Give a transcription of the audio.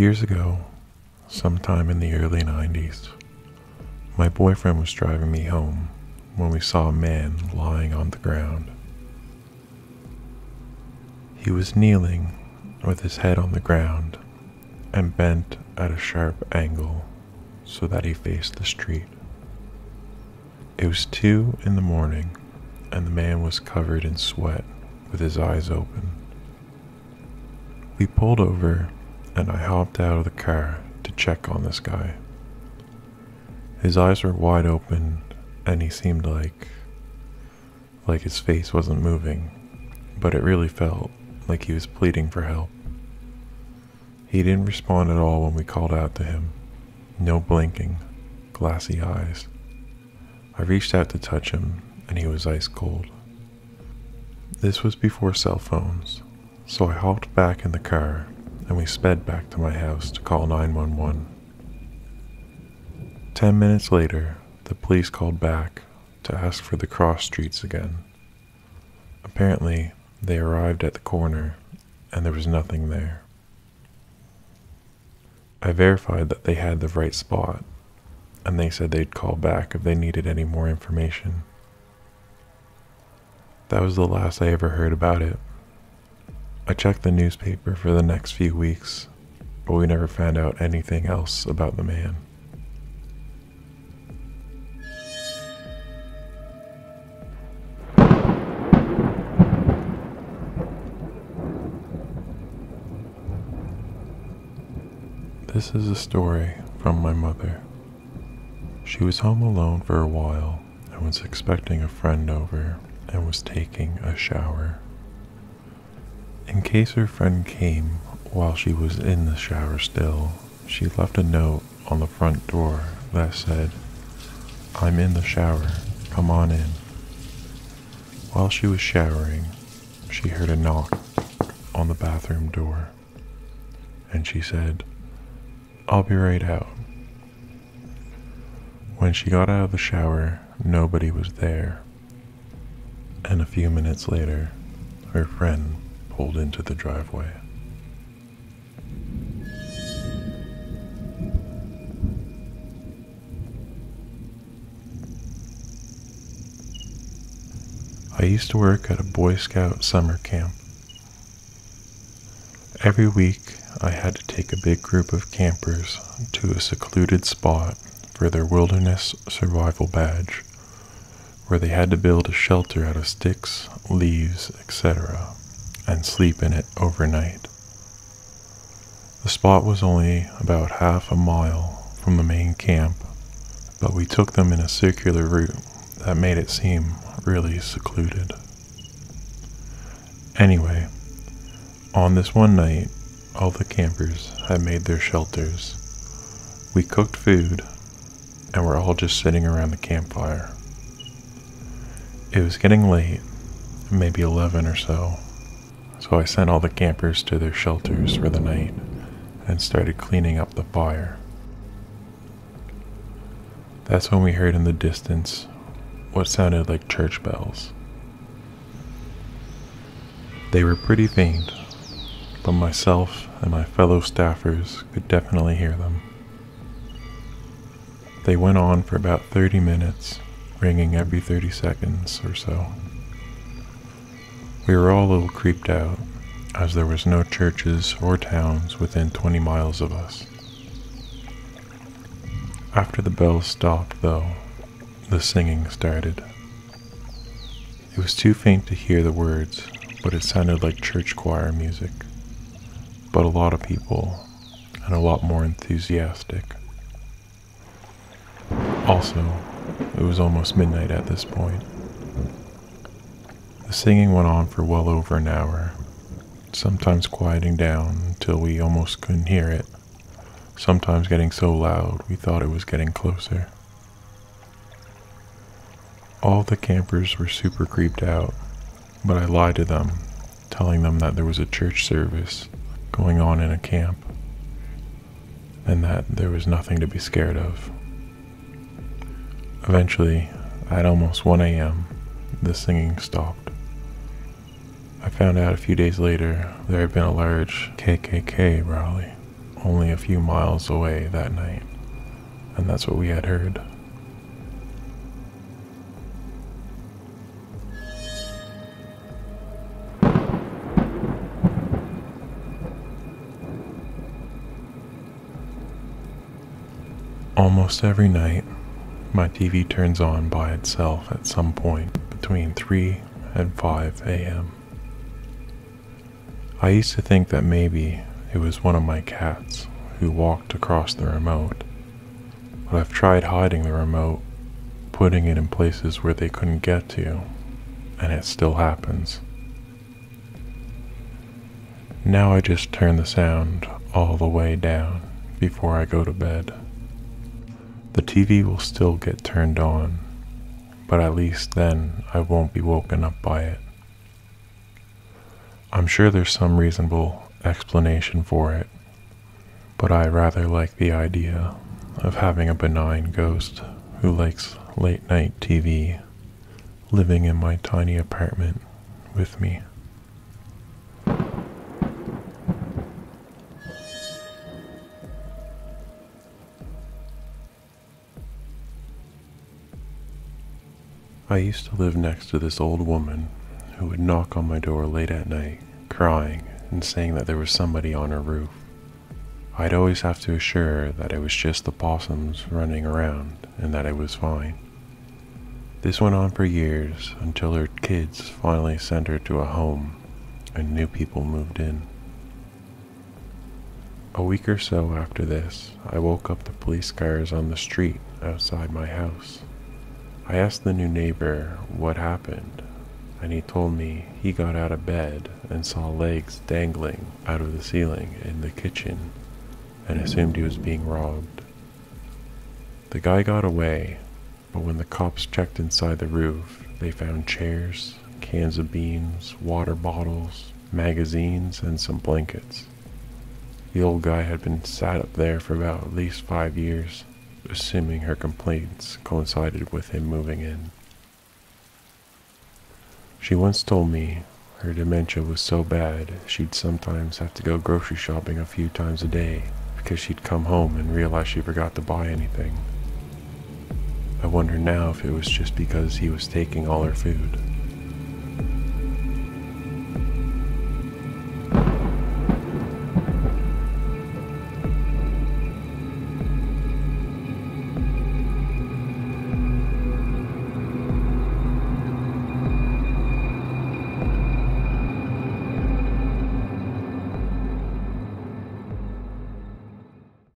Years ago, sometime in the early 90s, my boyfriend was driving me home when we saw a man lying on the ground. He was kneeling with his head on the ground and bent at a sharp angle so that he faced the street. It was 2 in the morning and the man was covered in sweat with his eyes open. We pulled over and I hopped out of the car to check on this guy. His eyes were wide open and he seemed like his face wasn't moving, but it really felt like he was pleading for help. He didn't respond at all when we called out to him. No blinking, glassy eyes. I reached out to touch him and he was ice cold. This was before cell phones, so I hopped back in the car and we sped back to my house to call 911. 10 minutes later, the police called back to ask for the cross streets again. Apparently, they arrived at the corner and there was nothing there. I verified that they had the right spot and they said they'd call back if they needed any more information. That was the last I ever heard about it. I checked the newspaper for the next few weeks, but we never found out anything else about the man. This is a story from my mother. She was home alone for a while and was expecting a friend over and was taking a shower. In case her friend came while she was in the shower still, she left a note on the front door that said, "I'm in the shower, come on in." While she was showering, she heard a knock on the bathroom door, and she said, "I'll be right out." When she got out of the shower, nobody was there, and a few minutes later, her friend pulled into the driveway. I used to work at a Boy Scout summer camp. Every week, I had to take a big group of campers to a secluded spot for their wilderness survival badge, where they had to build a shelter out of sticks, leaves, etc., and sleep in it overnight. The spot was only about half a mile from the main camp, but we took them in a circular route that made it seem really secluded. Anyway, on this one night, all the campers had made their shelters. We cooked food, and we're all just sitting around the campfire. It was getting late, maybe 11 or so I sent all the campers to their shelters for the night and started cleaning up the fire. That's when we heard in the distance what sounded like church bells. They were pretty faint, but myself and my fellow staffers could definitely hear them. They went on for about 30 minutes, ringing every 30 seconds or so. We were all a little creeped out, as there was no churches or towns within 20 miles of us. After the bells stopped, though, the singing started. It was too faint to hear the words, but it sounded like church choir music, but a lot of people, and a lot more enthusiastic. Also, it was almost midnight at this point. The singing went on for well over an hour, sometimes quieting down until we almost couldn't hear it, sometimes getting so loud we thought it was getting closer. All the campers were super creeped out, but I lied to them, telling them that there was a church service going on in a camp, and that there was nothing to be scared of. Eventually, at almost 1 a.m., the singing stopped. I found out a few days later there had been a large KKK rally only a few miles away that night, and that's what we had heard. Almost every night, my TV turns on by itself at some point between 3 and 5 a.m. I used to think that maybe it was one of my cats who walked across the remote, but I've tried hiding the remote, putting it in places where they couldn't get to, and it still happens. Now I just turn the sound all the way down before I go to bed. The TV will still get turned on, but at least then I won't be woken up by it. I'm sure there's some reasonable explanation for it, but I rather like the idea of having a benign ghost who likes late night TV living in my tiny apartment with me. I used to live next to this old woman who would knock on my door late at night, crying and saying that there was somebody on her roof. I'd always have to assure her that it was just the possums running around and that it was fine. This went on for years until her kids finally sent her to a home and new people moved in. A week or so after this, I woke up to police cars on the street outside my house. I asked the new neighbor what happened, and he told me he got out of bed and saw legs dangling out of the ceiling in the kitchen and assumed he was being robbed. The guy got away, but when the cops checked inside the roof, they found chairs, cans of beans, water bottles, magazines, and some blankets. The old guy had been sat up there for about at least 5 years, assuming her complaints coincided with him moving in. She once told me her dementia was so bad she'd sometimes have to go grocery shopping a few times a day because she'd come home and realize she forgot to buy anything. I wonder now if it was just because he was taking all her food.